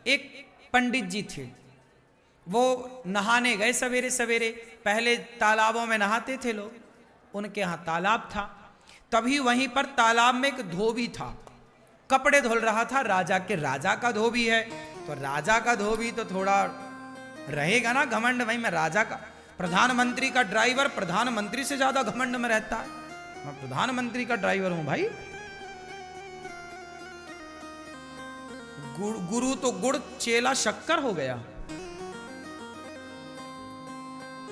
एक पंडित जी थे, वो नहाने गए सवेरे सवेरे। पहले तालाबों में नहाते थे लोग, उनके यहाँ तालाब था। तभी वहीं पर तालाब में एक धोबी था, कपड़े धुल रहा था। राजा का धोबी है, तो राजा का धोबी तो थोड़ा रहेगा ना घमंड, भाई मैं राजा का, प्रधानमंत्री का ड्राइवर प्रधानमंत्री से ज्यादा घमंड में रहता है, मैं प्रधानमंत्री का ड्राइवर हूं भाई। गुरु तो गुड़ चेला शक्कर हो गया।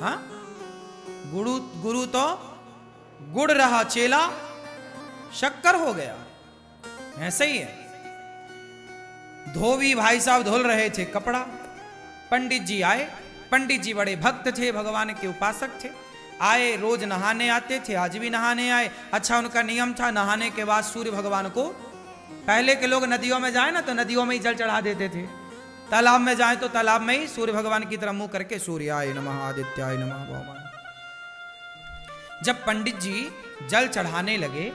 हाँ, गुरु तो गुड़ रहा, चेला शक्कर हो गया। ऐसे ही है। धोबी भाई साहब धुल रहे थे कपड़ा, पंडित जी आए। पंडित जी बड़े भक्त थे, भगवान के उपासक थे। आए, रोज नहाने आते थे, आज भी नहाने आए। अच्छा, उनका नियम था नहाने के बाद सूर्य भगवान को, पहले के लोग नदियों में जाए ना तो नदियों में ही जल चढ़ा देते थे, तालाब में जाए तो तालाब में ही सूर्य भगवान की तरफ मुंह करके सूर्याय नमः आदित्याय नमः भौमाय। जब पंडित जी जल चढ़ाने लगे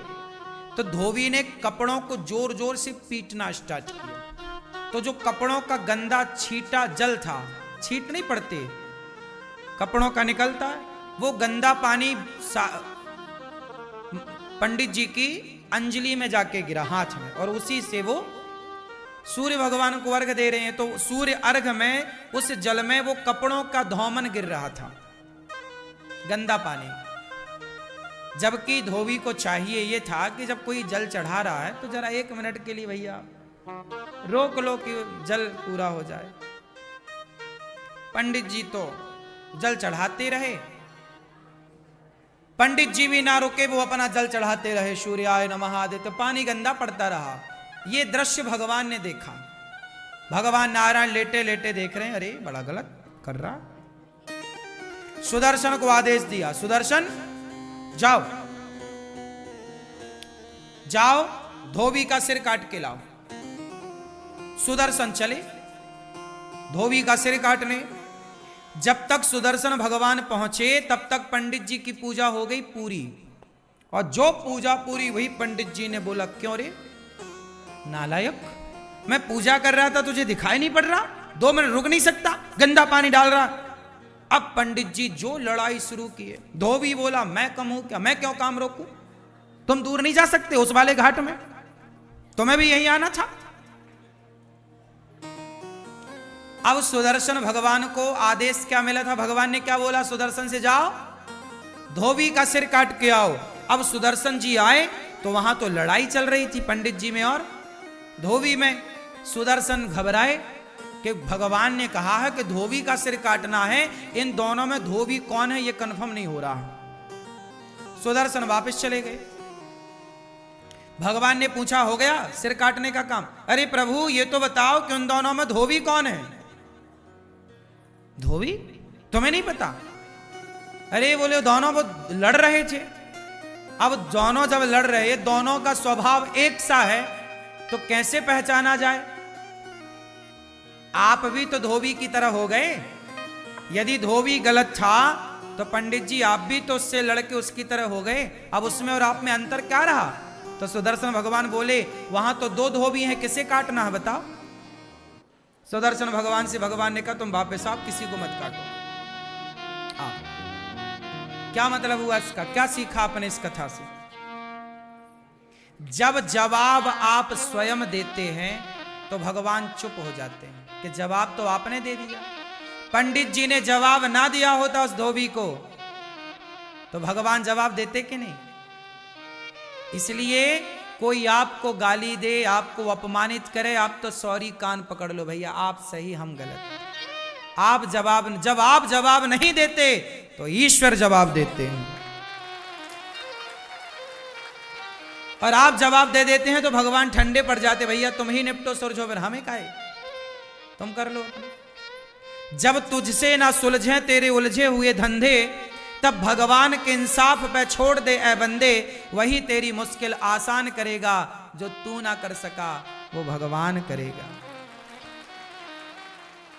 तो धोबी ने कपड़ों को जोर जोर से पीटना स्टार्ट किया। तो जो कपड़ों का गंदा छीटा जल था, छीट नहीं पड़ते, कपड़ों का निकलता है, वो गंदा पानी पंडित जी की अंजलि में जाके गिरा, हाथ में, और उसी से वो सूर्य भगवान को अर्घ दे रहे हैं। तो सूर्य अर्घ में उस जल में वो कपड़ों का धौमन गिर रहा था, गंदा पानी। जबकि धोबी को चाहिए ये था कि जब कोई जल चढ़ा रहा है तो जरा 1 मिनट के लिए भैया रोक लो कि जल पूरा हो जाए। पंडित जी तो जल चढ़ाते रहे, पंडित जी भी ना रुके, वो अपना जल चढ़ाते रहे, सूर्याय नमः आदित्य, पानी गंदा पड़ता रहा। ये दृश्य भगवान ने देखा। भगवान नारायण लेटे लेटे देख रहे हैं, अरे बड़ा गलत कर रहा। सुदर्शन को आदेश दिया, सुदर्शन जाओ जाओ धोबी का सिर काट के लाओ। सुदर्शन चले धोबी का सिर काटने। जब तक सुदर्शन भगवान पहुंचे तब तक पंडित जी की पूजा हो गई पूरी। और जो पूजा पूरी हुई, पंडित जी ने बोला, क्यों रे नालायक, मैं पूजा कर रहा था, तुझे दिखाई नहीं पड़ रहा? 2 मिनट रुक नहीं सकता? गंदा पानी डाल रहा। अब पंडित जी जो लड़ाई शुरू की है। धोबी बोला, मैं कम हूं क्या, मैं क्यों काम रोकूं? तुम दूर नहीं जा सकते उस वाले घाट में, तुम्हें भी यहीं आना था। अब सुदर्शन भगवान को आदेश क्या मिला था? भगवान ने क्या बोला? सुदर्शन से जाओ धोबी का सिर काट के आओ। अब सुदर्शन जी आए तो वहां तो लड़ाई चल रही थी पंडित जी में और धोबी में। सुदर्शन घबराए कि भगवान ने कहा है कि धोबी का सिर काटना है, इन दोनों में धोबी कौन है ये कंफर्म नहीं हो रहा। सुदर्शन वापस चले गए। भगवान ने पूछा, हो गया सिर काटने का काम? अरे प्रभु ये तो बताओ कि उन दोनों में धोबी कौन है? धोबी तुम्हें नहीं पता? अरे बोले दोनों वो लड़ रहे थे। अब दोनों जब लड़ रहे, दोनों का स्वभाव एक सा है तो कैसे पहचाना जाए? आप भी तो धोबी की तरह हो गए। यदि धोबी गलत था तो पंडित जी आप भी तो उससे लड़के उसकी तरह हो गए। अब उसमें और आप में अंतर क्या रहा? तो सुदर्शन भगवान बोले, वहां तो 2 धोबी हैं, किसे काटना है बताओ? सुदर्शन भगवान से भगवान ने कहा, तुम वापस आप किसी को मत काटो। क्या मतलब हुआ इसका? क्या सीखा आपने इस कथा से? जब जवाब आप स्वयं देते हैं तो भगवान चुप हो जाते हैं कि जवाब तो आपने दे दिया। पंडित जी ने जवाब ना दिया होता उस धोबी को तो भगवान जवाब देते कि नहीं? इसलिए कोई आपको गाली दे, आपको अपमानित करे, आप तो सॉरी कान पकड़ लो, भैया आप सही हम गलत। आप जब आप जवाब नहीं देते तो ईश्वर जवाब देते हैं, और आप जवाब दे देते हैं तो भगवान ठंडे पड़ जाते, भैया तुम ही निपटो सुलझो, फिर हमें काहे, तुम कर लो। जब तुझसे ना सुलझे तेरे उलझे हुए धंधे, तब भगवान के इंसाफ पे छोड़ दे ए बंदे, वही तेरी मुश्किल आसान करेगा, जो तू ना कर सका वो भगवान करेगा।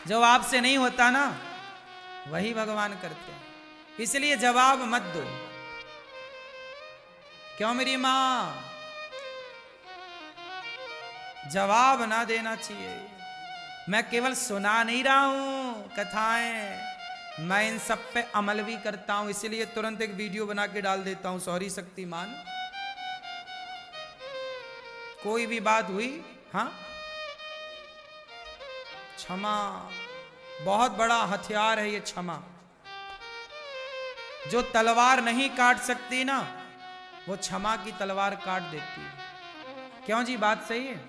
जो आपसे नहीं होता ना वही भगवान करते हैं। इसलिए जवाब मत दो। क्यों मेरी मां? जवाब ना देना चाहिए। मैं केवल सुना नहीं रहा हूं कथाएं, मैं इन सब पे अमल भी करता हूं, इसलिए तुरंत एक वीडियो बना के डाल देता हूं। सॉरी शक्तिमान, कोई भी बात हुई, हाँ, क्षमा बहुत बड़ा हथियार है ये क्षमा। जो तलवार नहीं काट सकती ना, वो क्षमा की तलवार काट देती है। क्यों जी, बात सही है।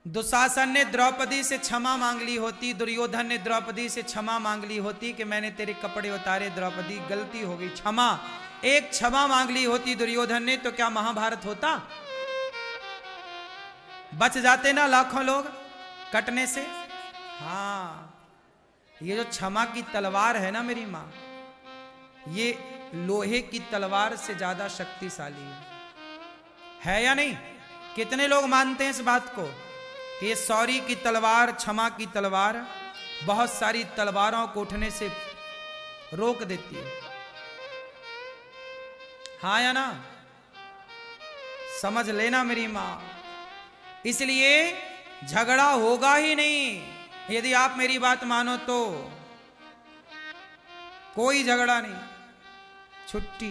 दुशासन ने द्रौपदी से क्षमा मांग ली होती, दुर्योधन ने द्रौपदी से क्षमा मांग ली होती कि मैंने तेरे कपड़े उतारे द्रौपदी, गलती हो गई, क्षमा। एक क्षमा मांग ली होती दुर्योधन ने, तो क्या महाभारत होता? बच जाते ना लाखों लोग कटने से। हाँ, ये जो क्षमा की तलवार है ना मेरी मां, ये लोहे की तलवार से ज्यादा शक्तिशाली है या नहीं? कितने लोग मानते हैं इस बात को कि ये सॉरी की तलवार, क्षमा की तलवार बहुत सारी तलवारों को उठने से रोक देती है। हाँ या ना? समझ लेना मेरी मां। इसलिए झगड़ा होगा ही नहीं यदि आप मेरी बात मानो तो। कोई झगड़ा नहीं, छुट्टी।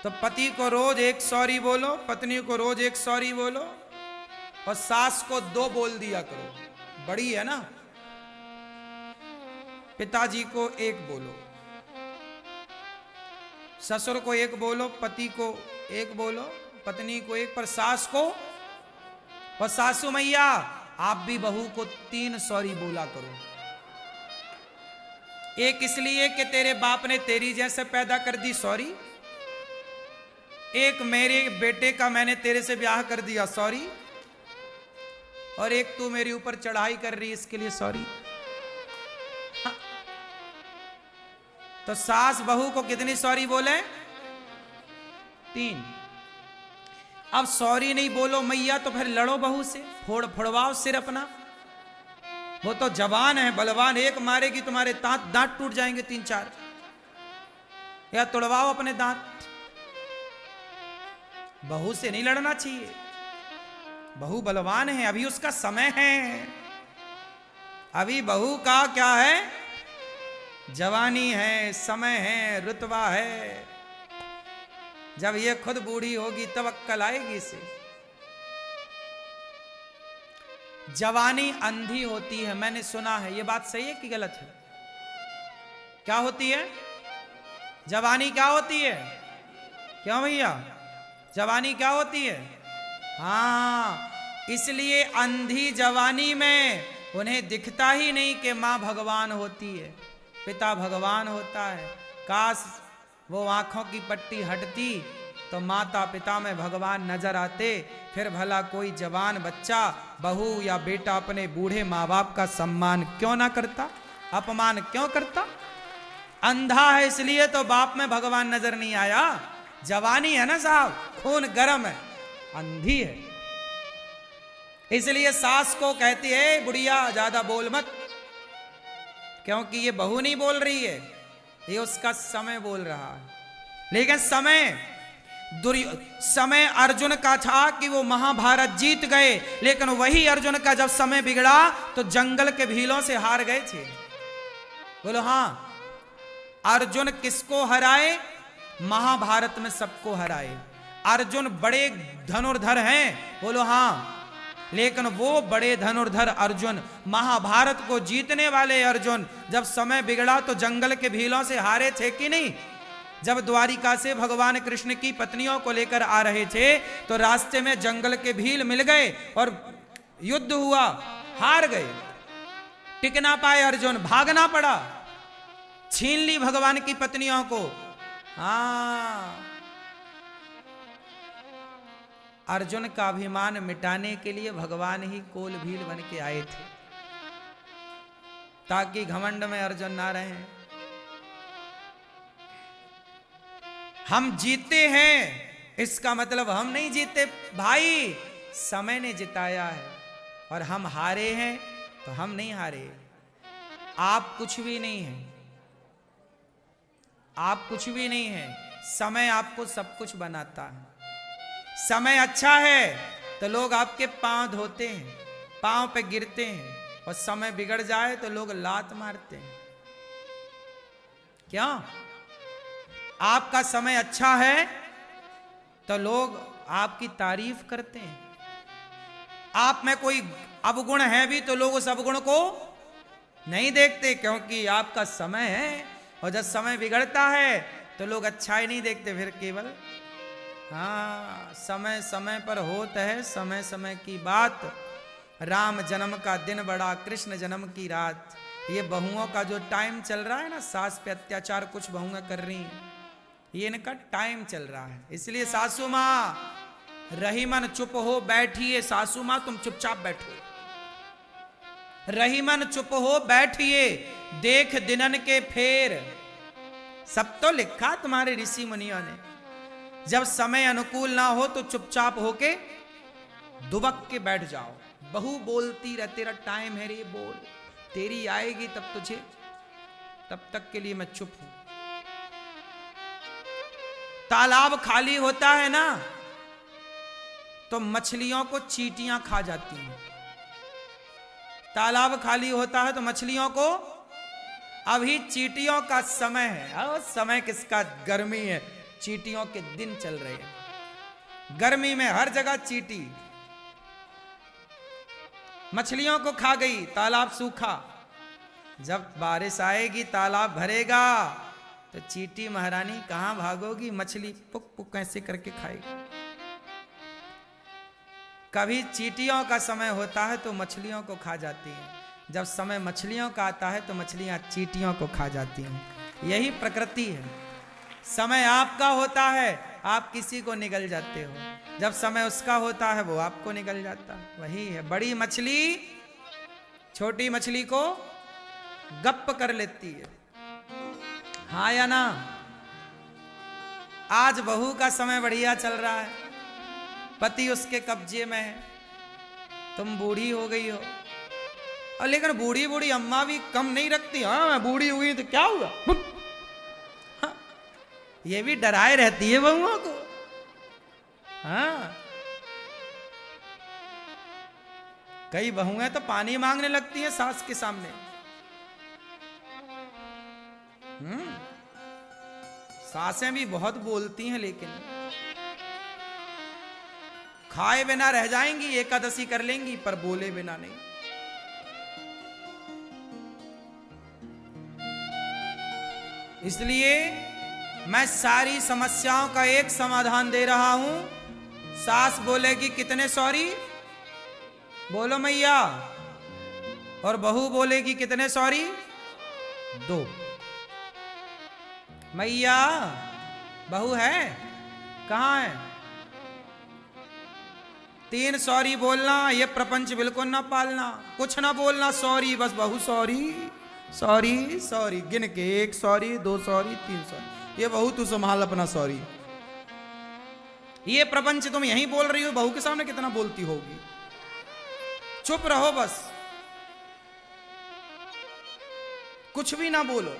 तो पति को रोज एक सॉरी बोलो, पत्नी को रोज एक सॉरी बोलो, और सास को 2 बोल दिया करो, बड़ी है ना। पिताजी को 1 बोलो, ससुर को 1 बोलो, पति को 1 बोलो, पत्नी को 1, पर सास को, और सासू मैया आप भी बहू को 3 सॉरी बोला करो। एक इसलिए कि तेरे बाप ने तेरी जैसे पैदा कर दी, सॉरी। एक मेरे बेटे का मैंने तेरे से ब्याह कर दिया, सॉरी। और एक तू मेरे ऊपर चढ़ाई कर रही, इसके लिए सॉरी। हाँ। तो सास बहू को कितनी सॉरी बोले? 3। अब सॉरी नहीं बोलो मैया तो फिर लड़ो बहू से, फोड़वाओ सिर अपना। वो तो जवान है, बलवान, एक मारेगी तुम्हारे दांत टूट जाएंगे 3-4। या तोड़वाओ अपने दांत। बहू से नहीं लड़ना चाहिए, बहू बलवान है, अभी उसका समय है। अभी बहू का क्या है? जवानी है, समय है, रुतबा है। जब ये खुद बूढ़ी होगी तब अक्कल आएगी इसे। जवानी अंधी होती है, मैंने सुना है। ये बात सही है कि गलत है? क्या होती है जवानी? क्या होती है? क्यों भैया, जवानी क्या होती है? हाँ, इसलिए अंधी जवानी में उन्हें दिखता ही नहीं कि माँ भगवान होती है, पिता भगवान होता है। काश वो आंखों की पट्टी हटती तो माता पिता में भगवान नजर आते, फिर भला कोई जवान बच्चा, बहू या बेटा अपने बूढ़े माँ बाप का सम्मान क्यों ना करता, अपमान क्यों करता? अंधा है इसलिए तो बाप में भगवान नजर नहीं आया। जवानी है ना साहब, खून गर्म है, अंधी है। इसलिए सास को कहती है बुढ़िया ज्यादा बोल मत, क्योंकि ये बहू नहीं बोल रही है, ये उसका समय बोल रहा है। लेकिन समय अर्जुन का था कि वो महाभारत जीत गए, लेकिन वही अर्जुन का जब समय बिगड़ा तो जंगल के भीलों से हार गए थे। बोलो हाँ, अर्जुन किसको हराए? महाभारत में सबको हराए। अर्जुन बड़े धनुर्धर हैं, बोलो हाँ, लेकिन वो बड़े धनुर्धर अर्जुन, महाभारत को जीतने वाले अर्जुन, जब समय बिगड़ा तो जंगल के भीलों से हारे थे कि नहीं? जब द्वारिका से भगवान कृष्ण की पत्नियों को लेकर आ रहे थे तो रास्ते में जंगल के भील मिल गए और युद्ध हुआ, हार गए, टिक ना पाए अर्जुन, भागना पड़ा, छीन ली भगवान की पत्नियों को। हाँ, अर्जुन का अभिमान मिटाने के लिए भगवान ही कोल भील बन के आए थे, ताकि घमंड में अर्जुन ना रहे। हम जीते हैं इसका मतलब हम नहीं जीते भाई, समय ने जिताया है, और हम हारे हैं तो हम नहीं हारे। आप कुछ भी नहीं हैं, आप कुछ भी नहीं हैं, समय आपको सब कुछ बनाता है। समय अच्छा है तो लोग आपके पांव धोते हैं, पांव पे गिरते हैं, और समय बिगड़ जाए तो लोग लात मारते हैं। क्यों? आपका समय अच्छा है तो लोग आपकी तारीफ करते हैं। आप में कोई अवगुण है भी तो लोग उस अवगुण को नहीं देखते, क्योंकि आपका समय है। और जब समय बिगड़ता है तो लोग अच्छाई नहीं देखते, फिर केवल हाँ समय समय पर होता है, समय समय की बात। राम जन्म का दिन बड़ा, कृष्ण जन्म की रात। ये बहुओं का जो टाइम चल रहा है ना, सास पे अत्याचार कुछ बहुएं कर रही हैं, ये इनका टाइम चल रहा है। इसलिए सासू माँ रही मन चुप हो बैठिए, सासू माँ तुम चुपचाप बैठो, रही मन चुप हो बैठिए, देख दिनन के फेर। सब तो लिखा तुम्हारे ऋषि मुनियों ने। जब समय अनुकूल ना हो तो चुपचाप होके दुबक के बैठ जाओ। बहू बोलती रह, तेरा टाइम है रे बोल, तेरी आएगी तब तुझे, तब तक के लिए मैं चुप हूं। तालाब खाली होता है ना तो मछलियों को चींटियां खा जाती हैं। तालाब खाली होता है तो मछलियों को, अभी चींटियों का समय है। और समय किसका? गर्मी है, चींटियों के दिन चल रहे हैं। गर्मी में हर जगह चींटी, मछलियों को खा गई, तालाब सूखा। जब बारिश आएगी तालाब भरेगा तो चींटी महारानी कहां भागोगी, मछली पुक पुक कैसे करके खाएगी। कभी चींटियों का समय होता है तो मछलियों को खा जाती हैं, जब समय मछलियों का आता है तो मछलियां चींटियों को खा जाती हैं। यही प्रकृति है। समय आपका होता है, आप किसी को निगल जाते हो, जब समय उसका होता है वो आपको निगल जाता है। वही है, बड़ी मछली छोटी मछली को गप्प कर लेती है, हाँ या ना? आज बहू का समय बढ़िया चल रहा है, पति उसके कब्जे में है, तुम बूढ़ी हो गई हो। और लेकिन बूढ़ी बूढ़ी अम्मा भी कम नहीं रखती। हाँ मैं बूढ़ी हुई तो क्या हुआ, हाँ, ये भी डराए रहती है बहुओं को। हाँ कई बहुएं तो पानी मांगने लगती हैं सास के सामने। सासें भी बहुत बोलती हैं, लेकिन खाए बिना रह जाएंगी, एकादशी कर लेंगी, पर बोले बिना नहीं। इसलिए मैं सारी समस्याओं का एक समाधान दे रहा हूं। सास बोलेगी कितने सॉरी, बोलो मैया, और बहू बोलेगी कितने सॉरी, 2। मैया बहू है कहां है, 3 सॉरी बोलना, ये प्रपंच बिल्कुल ना पालना, कुछ ना बोलना, सॉरी बस, बहू सॉरी सॉरी सॉरी, गिन के 1 सॉरी 2 सॉरी 3 सॉरी, ये बहू तू संभाल अपना सॉरी। ये प्रपंच तुम यहीं बोल रही हो, बहू के सामने कितना बोलती होगी। चुप रहो बस, कुछ भी ना बोलो।